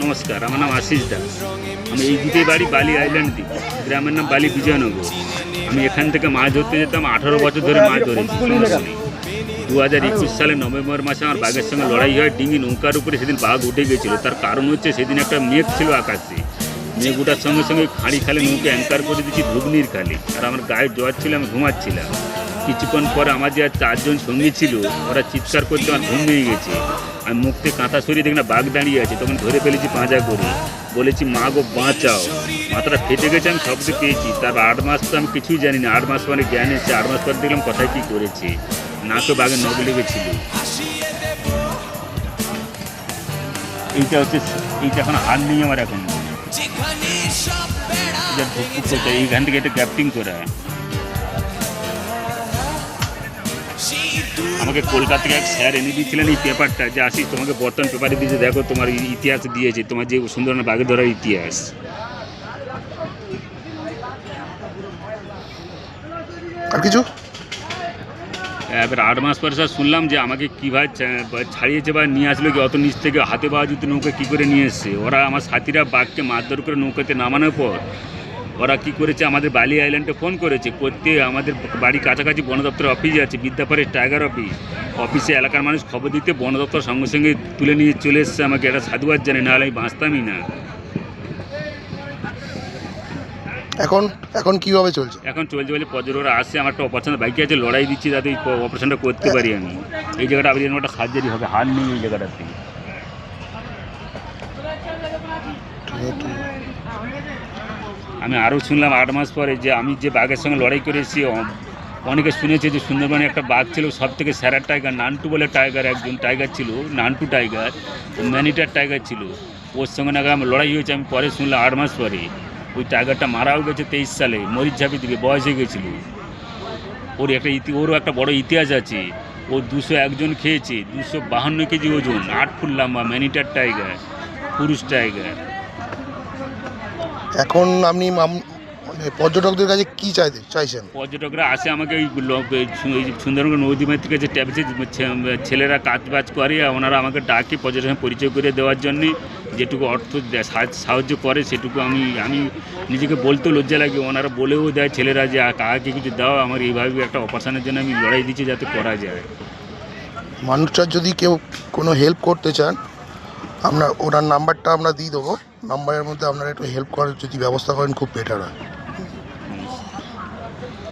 নমস্কার, আমার নাম আশিস দাস। আমি এই দ্বীপে বাড়ি, বালি আইল্যান্ড দ্বীপ। গ্রামের নাম বালি বিজয়নগর। আমি এখান থেকে মাছ ধরতে যেতাম, 18 বছর ধরে মাছ ধরেছি। 2021 সালে নভেম্বর মাসে আমার বাঘের সঙ্গে লড়াই হয় ডিঙি নৌকার উপরে। সেদিন বাঘ উঠে গেছিলো। তার কারণ হচ্ছে সেদিন একটা মেঘ ছিল আকাশে। মেঘ ওঠার সঙ্গে সঙ্গে খাঁড়ি খালে নৌকা অ্যাঙ্কার করে দিচ্ছি ধুবনির খালে। আর আমার গায়ে জ্বর ছিল, আমি ঘুমাচ্ছিলাম। কিছুক্ষণ পরে আমার যে 4 জন সঙ্গী ছিল, ওরা চিৎকার করতে আমার ঘুম ভেঙে গেছে। আমি মুখ থেকে কাঁথা সরিয়ে দেখি না বাঘ দাঁড়িয়ে আছে। তখন ধরে ফেলেছি পাঁজা করে, বলেছি মা গো বাঁচাও। মাথাটা ফেটে গেছে, আমি শব্দ পেয়েছি। তার 8 মাস তো আমি কিছুই জানি না। 8 মাস পরে জ্ঞান এসেছে। 8 মাস পরে দেখলাম কথায় কী করেছে। নাকে বাঘের নখ লেগেছিল। এইটা হচ্ছে, এইটা এখন হার নেই আমার। এখন এইখান থেকে এটা গ্যাপটিং করা। আমাকে কলকাতা থেকে এক স্যার এনে দিয়েছিলেন এই পেপারটা, যে আসিস তোমাকে বর্তমান পেপারে দিয়েছে, দেখো তোমার ইতিহাস দিয়েছে, তোমার যে সুন্দরবন বাঘের ধরার ইতিহাস। আর কিছু এবার 8 মাস পরে স্যার শুনলাম যে আমাকে কীভাবে ছাড়িয়েছে বা নিয়ে আসলো, কি অত নিচ থেকে হাতে পাওয়া যেত নৌকা কী করে নিয়ে এসছে। ওরা আমার সাথীরা বাঘকে মারধর করে নৌকাতে নামানোর পর ওরা কী করেছে, আমাদের বালি আইল্যান্ডে ফোন করেছে। করতে আমাদের বাড়ি কাছাকাছি বন দপ্তরের অফিস আছে, বিদ্যাপাড়ের টাইগার অফিসে এলাকার মানুষ খবর দিতে বন দপ্তর সঙ্গে সঙ্গে তুলে নিয়ে চলে এসছে আমাকে। এটা সাধুবাদ জানি, নাহলে আমি বাঁচতামই না। এখন এখন কিভাবে চলছে? এখন চলছে বলে পর্যটকরা আসছে। আমার একটা অপারেশন বাইকে আছে, লড়াই দিচ্ছি যাতে এই অপারেশনটা করতে পারি আমি। এই জায়গাটা আবার একটা সার্জারি হবে, হার নেই এই জায়গাটাতে। আমি আরও শুনলাম 8 মাস পরে যে আমি যে বাঘের সঙ্গে লড়াই করেছি, অনেকে শুনেছে যে সুন্দরবনে একটা বাঘ ছিল সব থেকে সেরা টাইগার, নান্টু বলে টাইগার, একজন টাইগার ছিল নান্টু টাইগার, ম্যানিটার টাইগার ছিল। ওর সঙ্গে নাকি আমার লড়াই হয়েছে। আমি পরে শুনলাম 8 মাস পরে ওই টাইগারটা মারাও গেছে 23 সালে, মরিচ ঝাঁপি দিকে বয়স হয়ে গেছিলো। ওরও একটা বড় ইতিহাস আছে। ও 201 জন খেয়েছে, 252 কেজি ওজন, 8 ফুট লম্বা, ম্যানিটার টাইগার, পুরুষ টাইগার। এখন আপনি মানে পর্যটকদের কাছে কি চাইছেন? পর্যটকরা আসে আমাকে ওই সুন্দরবন নদীমার থেকে যে ট্যাপে ছেলেরা কাজ বাজ করে, ওনারা আমাকে ডাকে পর্যটকের পরিচয় করে দেওয়ার জন্যে। যেটুকু অর্থ সাহায্য করে সেটুকু আমি নিজেকে বলতেও লজ্জা লাগে। ওনারা বলেও দেয় ছেলেরা যে কাকে কিছু দাও। আমার এইভাবে একটা অপারেশনের জন্য আমি লড়াই দিচ্ছি যাতে করা যায়। মানুষরা যদি কেউ কোনো হেল্প করতে চান, ওনার নাম্বারটা আমরা দিয়ে দেবো। নাম্বারের মধ্যে আপনারা একটু হেল্প করার যদি ব্যবস্থা করেন খুব বেটার হয়।